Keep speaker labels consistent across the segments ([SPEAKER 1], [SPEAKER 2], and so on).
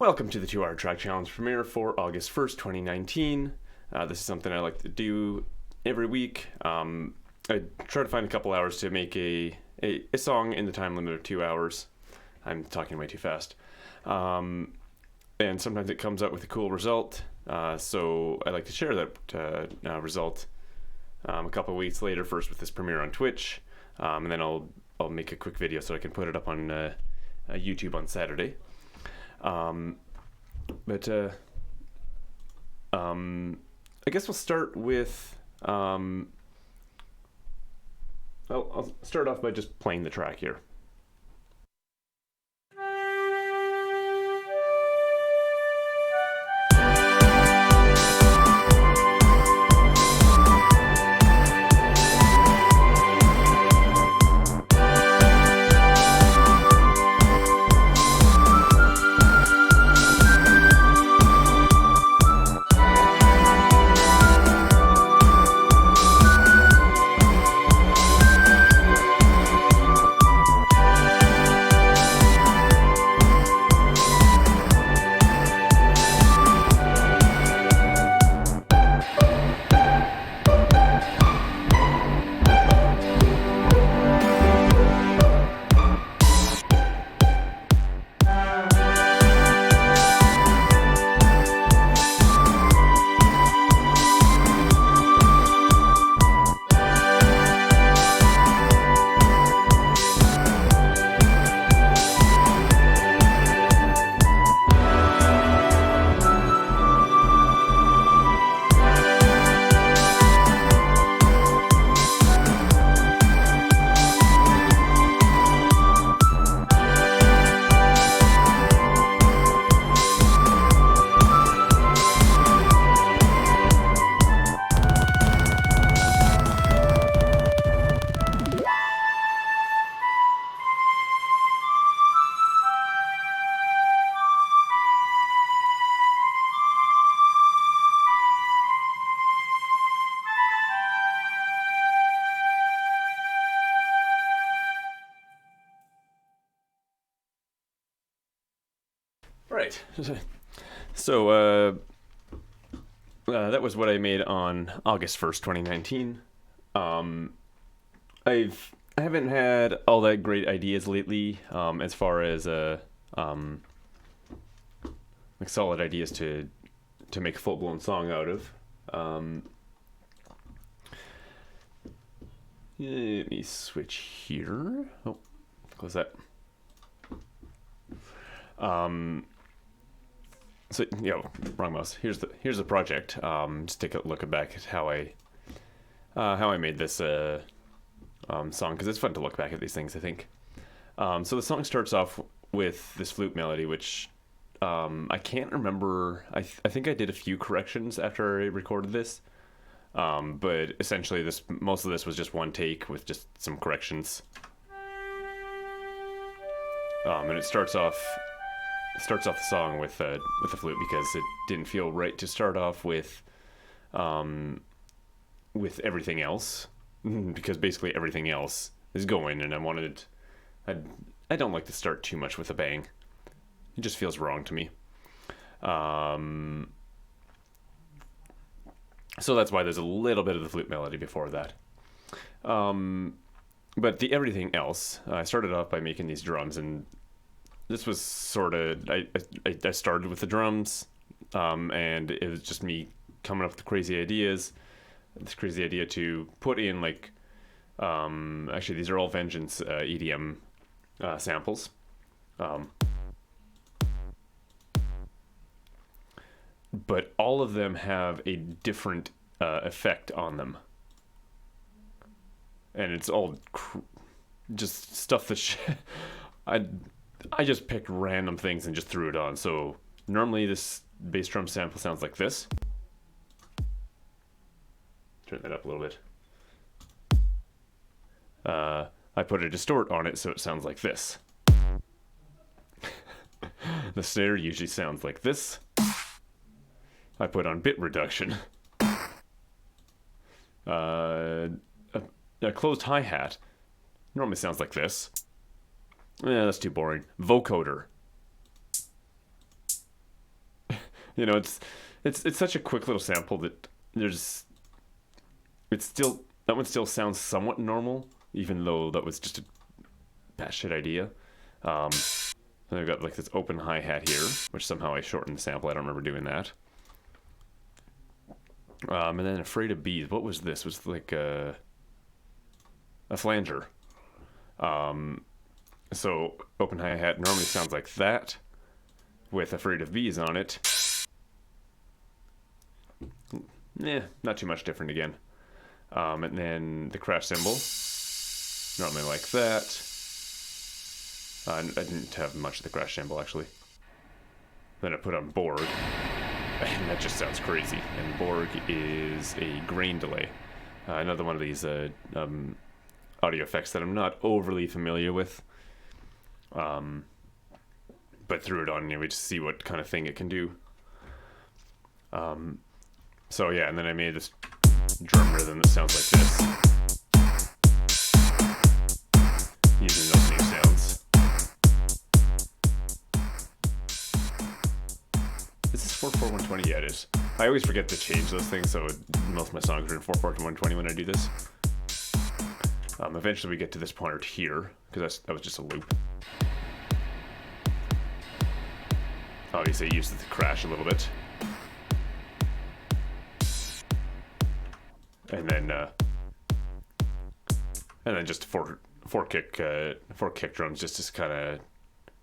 [SPEAKER 1] Welcome to the 2 Hour Track Challenge premiere for August 1st, 2019. This is something I like to do every week. I try to find a couple hours to make a song in the time limit of 2 hours. I'm talking way too fast. And sometimes it comes out with a cool result. So I like to share that result a couple of weeks later, first with this premiere on Twitch. And then I'll make a quick video so I can put it up on YouTube on Saturday. I guess we'll start with I'll start off by just playing the track here. Right. So that was what I made on August 1st, 2019. I haven't had all that great ideas lately, as far as like solid ideas to make a full-blown song out of. Let me switch here. Oh, close that. So, wrong mouse. Here's the project. Just take a look back at how I made this song, because it's fun to look back at these things, I think. So the song starts off with this flute melody, which I can't remember. I think I did a few corrections after I recorded this, but essentially most of this was just one take with just some corrections. And it starts off the song with the flute because it didn't feel right to start off with everything else, because basically everything else is going, and I don't like to start too much with a bang. It just feels wrong to me. So that's why there's a little bit of the flute melody before that. But the everything else, I started off by making these drums, and this was sort of, I started with the drums, and it was just me coming up with crazy ideas. This crazy idea to put in, like, actually these are all Vengeance EDM samples. But all of them have a different effect on them. And it's all just stuff that I just picked random things and just threw it on. So normally this bass drum sample sounds like this. Turn that up a little bit. I put a distort on it so it sounds like this. The snare usually sounds like this. I put on bit reduction. A closed hi-hat normally sounds like this. Yeah, that's too boring. Vocoder. You know, it's such a quick little sample that there's it's still that one still sounds somewhat normal, even though that was just a batshit idea. And I've got like this open hi-hat here, which somehow I shortened the sample. I don't remember doing that. And then Afraid of Bees. What was this? It was like a flanger. So open hi-hat normally sounds like that, with Afraid of Bees on it. Not too much different again. And then the crash cymbal, normally like that. I didn't have much of the crash cymbal actually. Then I put on Borg, and that just sounds crazy. And Borg is a grain delay. Another one of these audio effects that I'm not overly familiar with. But threw it on anyway to see what kind of thing it can do. So yeah, and then I made this drum rhythm that sounds like this, using those new sounds. Is this 4/4/120? Yeah, it is. I always forget to change those things, so most of my songs are in 4/4/120 when I do this. Eventually we get to this point right here, because that was just a loop. Obviously I used it to crash a little bit. And then just four kick drums just to kind of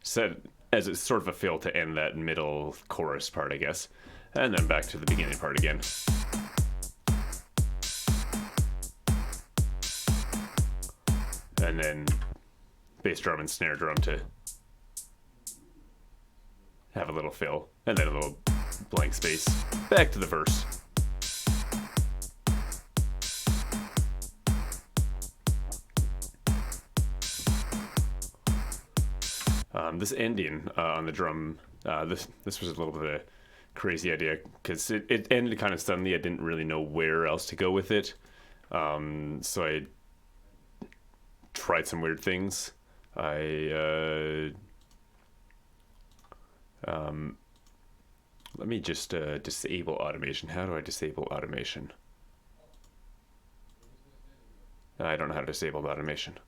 [SPEAKER 1] set as it's sort of a fill to end that middle chorus part, I guess, and then back to the beginning part again. And then bass drum and snare drum to have a little fill, and then a little blank space. Back to the verse. This ending on the drum, this was a little bit of a crazy idea because it ended kind of suddenly. I didn't really know where else to go with it, so I tried some weird things. Let me just disable automation. How do I disable automation? I don't know how to disable the automation.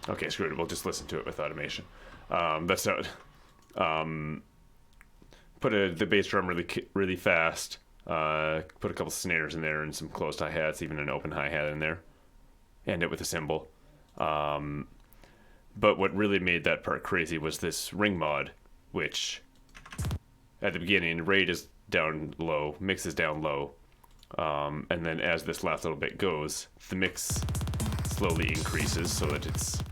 [SPEAKER 1] Okay, screw it. We'll just listen to it with automation. That's how it. Put the bass drum really fast. Put a couple snares in there and some closed hi-hats, even an open hi-hat in there. End it with a cymbal. But what really made that part crazy was this ring mod, which at the beginning, rate is down low, mix is down low. And then as this last little bit goes, the mix slowly increases so that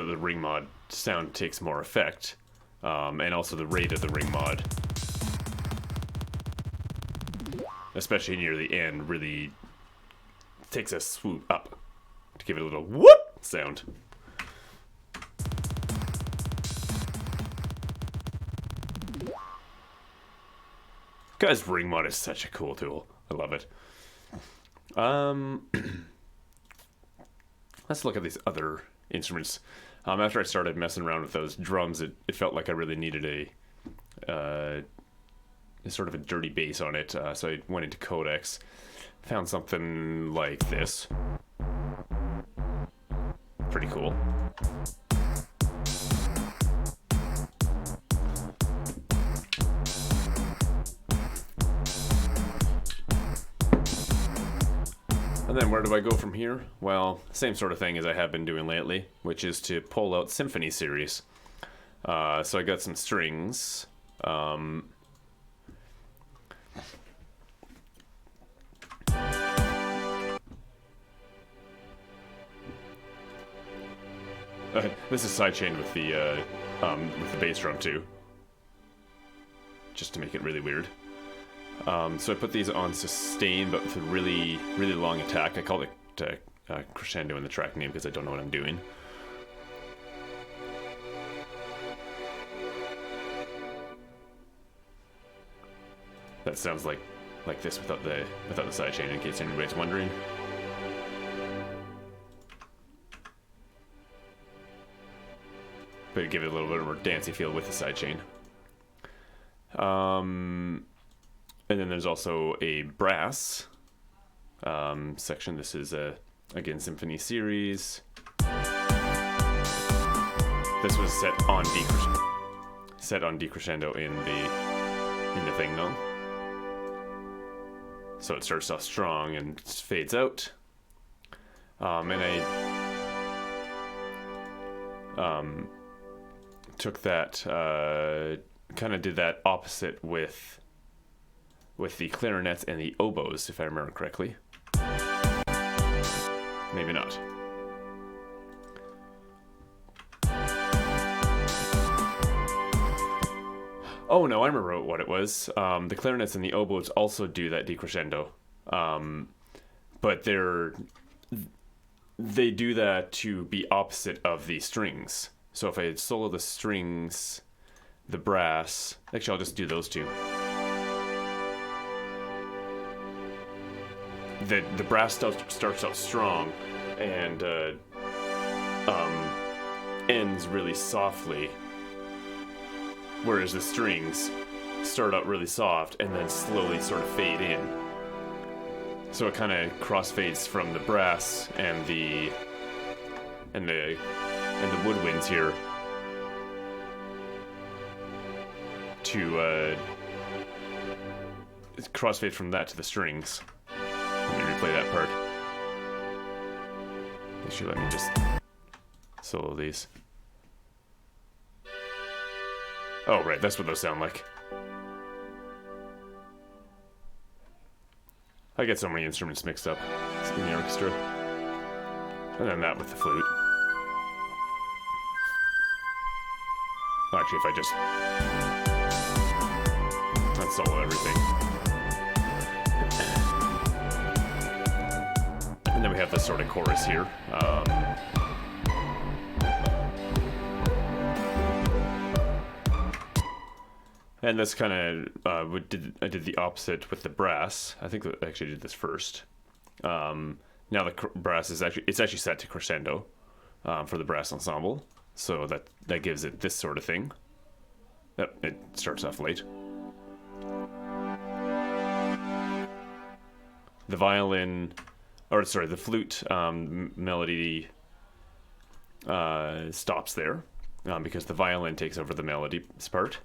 [SPEAKER 1] the ring mod sound takes more effect, and also the rate of the ring mod, especially near the end, really takes a swoop up to give it a little whoop sound. Guys, ring mod is such a cool tool. I love it. Let's look at these other instruments. After I started messing around with those drums, it felt like I really needed a sort of a dirty bass on it. So I went into codecs, found something like this. Pretty cool. And then where do I go from here? Well, same sort of thing as I have been doing lately, which is to pull out symphony series. So I got some strings. This is sidechained with the bass drum too, just to make it really weird. So I put these on sustain, but with a really, really long attack. I call it crescendo in the track name because I don't know what I'm doing. That sounds like this without the sidechain, in case anybody's wondering. but give it a little bit more dancey feel with the sidechain. And then there's also a brass section. This is again Symphony Series. This was set on decrescendo in the thing though. So it starts off strong and fades out. And I took that, kind of did that opposite with the clarinets and the oboes, if I remember correctly. Maybe not. Oh no, I remember what it was. The clarinets and the oboes also do that decrescendo, but they do that to be opposite of the strings. So if I solo the strings, the brass, actually I'll just do those two. The brass starts out strong and ends really softly, whereas the strings start out really soft and then slowly sort of fade in. So it kind of crossfades from the brass and the woodwinds here to crossfade from that to the strings. Let me replay that part. Actually, let me just solo these. Oh, right, that's what those sound like. I get so many instruments mixed up in the orchestra. And then that with the flute. Actually, if I just... let's solo everything. And then we have this sort of chorus here. And that's kind of, I did the opposite with the brass. I think I actually did this first. Now the brass is actually set to crescendo for the brass ensemble. So that gives it this sort of thing. Yep, it starts off late. The the flute melody stops there because the violin takes over the melody part.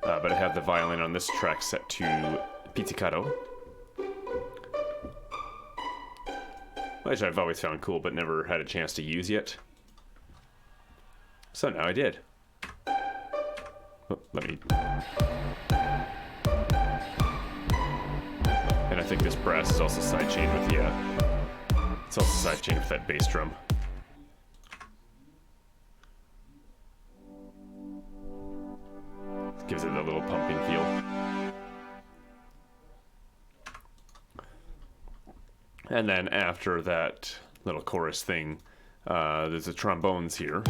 [SPEAKER 1] But I have the violin on this track set to pizzicato, which I've always found cool but never had a chance to use yet. So now I did. Oh, let me... And I think this brass is also sidechained with the... it's also sidechained with that bass drum. Gives it a little pumping feel. And then after that little chorus thing, there's the trombones here.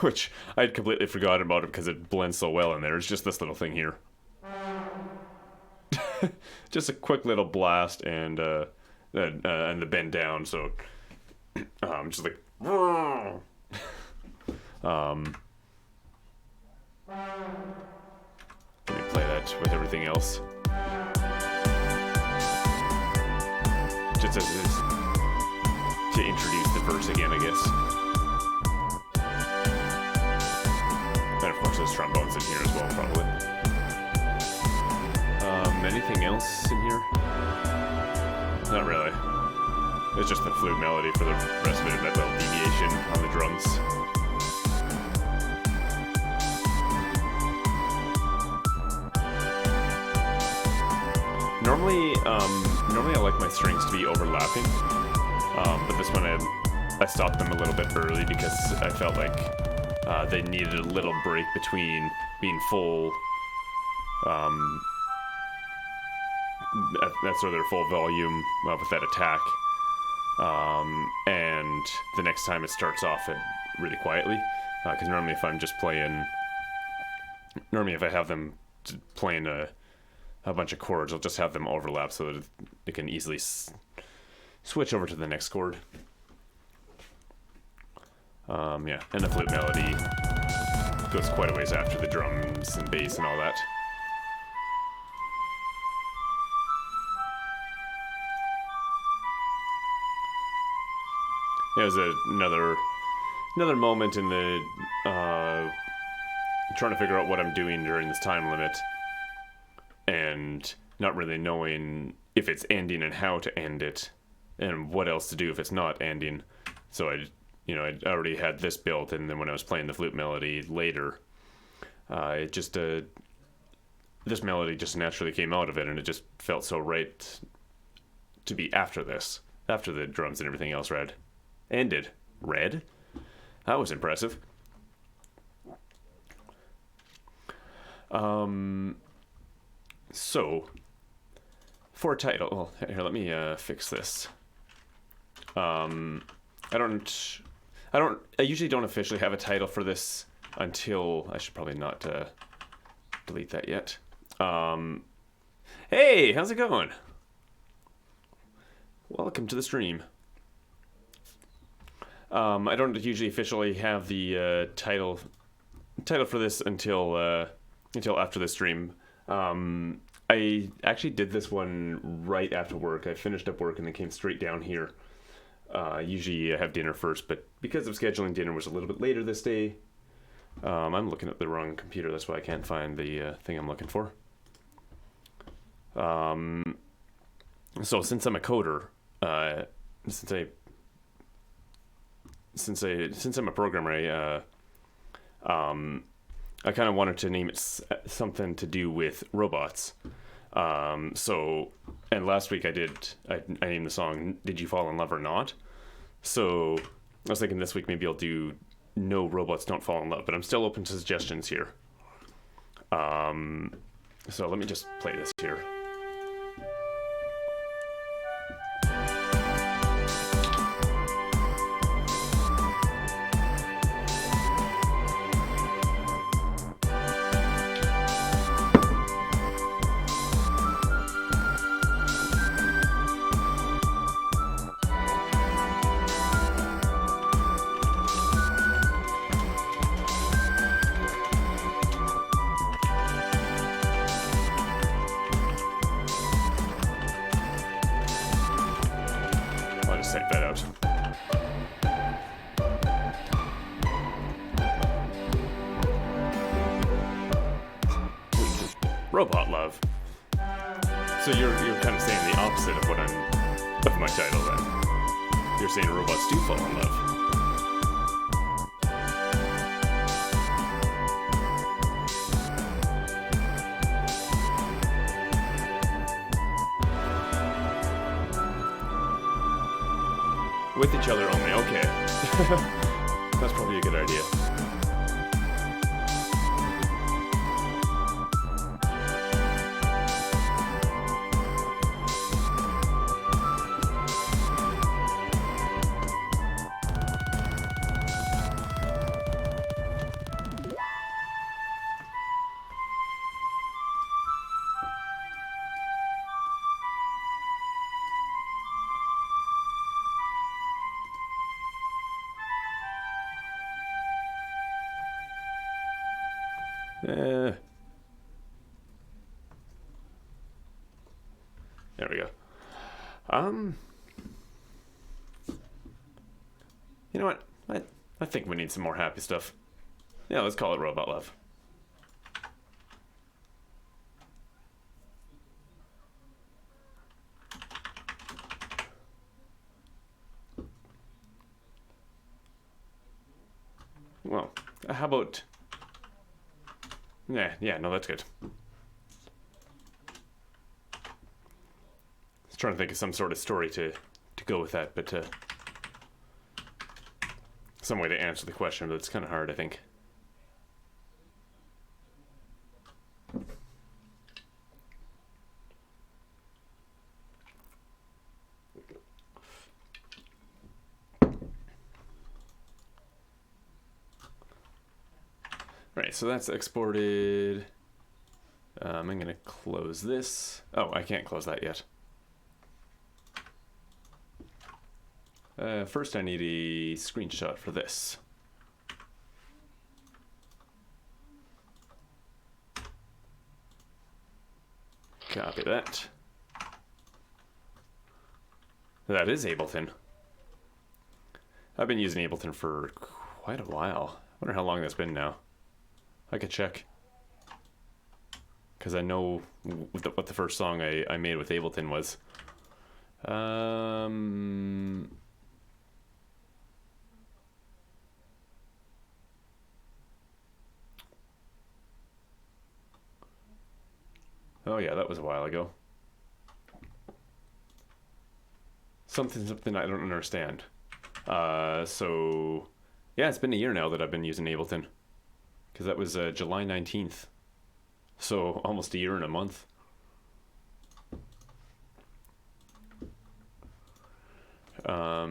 [SPEAKER 1] Which I'd completely forgotten about it because it blends so well in there. It's just this little thing here. Just a quick little blast and the bend down, so just like... let me play that with everything else. Just as to introduce the verse again, I guess. And of course there's trombones in here as well, probably. Anything else in here? Not really. It's just the flute melody for the rest of it, that little deviation on the drums. Normally I like my strings to be overlapping, but this one I stopped them a little bit early because I felt like they needed a little break between being full, that's sort of their full volume with that attack, and the next time it starts off really quietly, because normally if I'm just playing, if I have them playing a bunch of chords, I'll just have them overlap so that it can easily switch over to the next chord. Yeah, and the flute melody goes quite a ways after the drums and bass and all that. There's another moment in the trying to figure out what I'm doing during this time limit, and not really knowing if it's ending and how to end it, and what else to do if it's not ending. So I'd already had this built, and then when I was playing the flute melody later, it just this melody just naturally came out of it, and it just felt so right to be after this, after the drums and everything else ended. That was impressive. So for a title, well, here, let me fix this. I usually don't officially have a title for this until, I should probably not delete that yet. Hey, how's it going? Welcome to the stream. I don't usually officially have the title for this until after the stream. I actually did this one right after work. I finished up work and then came straight down here. Usually I have dinner first, but because of scheduling, dinner was a little bit later this day. I'm looking at the wrong computer, that's why I can't find the thing I'm looking for. So since I'm a coder, since I'm a programmer, I kind of wanted to name it something to do with robots. And last week I named the song "Did You Fall in Love or Not?" So I was thinking this week maybe I'll do "No Robots Don't Fall in Love," but I'm still open to suggestions here. So let me just play this here. Take that out. Robot love. So you're kind of saying the opposite of of my title then. You're saying robots do fall in love. With each other only, okay. That's probably a good idea. There we go. You know what? I think we need some more happy stuff. Yeah, let's call it Robot Love. Well, how about... Yeah, no, that's good. I was trying to think of some sort of story to go with that, but some way to answer the question, but it's kind of hard, I think. Right, so that's exported. I'm going to close this. Oh, I can't close that yet. First I need a screenshot for this. Copy that. That is Ableton. I've been using Ableton for quite a while. I wonder how long that's been now. I could check. Because I know what the first song I made with Ableton was. Oh yeah, that was a while ago. Something I don't understand. So yeah, it's been a year now that I've been using Ableton. Because that was July 19th. So almost a year and a month. I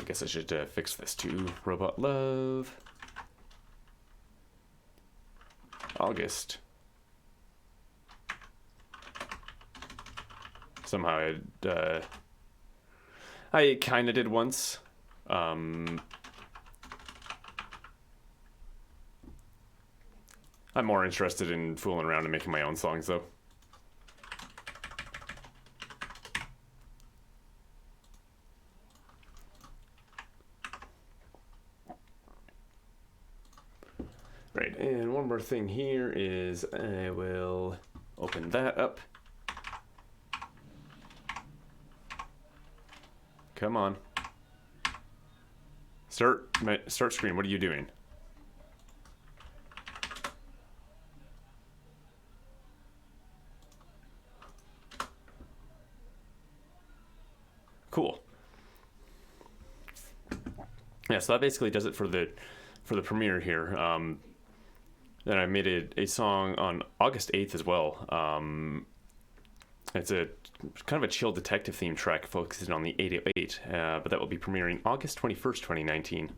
[SPEAKER 1] guess I should fix this too. Robot Love. August. Somehow I kind of did once. I'm more interested in fooling around and making my own songs, though. Right, and one more thing here is I will open that up. Come on. Start screen. What are you doing? Cool. Yeah, so that basically does it for the premiere here. Then I made a song on August 8th as well. It's a kind of a chill detective theme track focusing on the 808, but that will be premiering August 21st, 2019.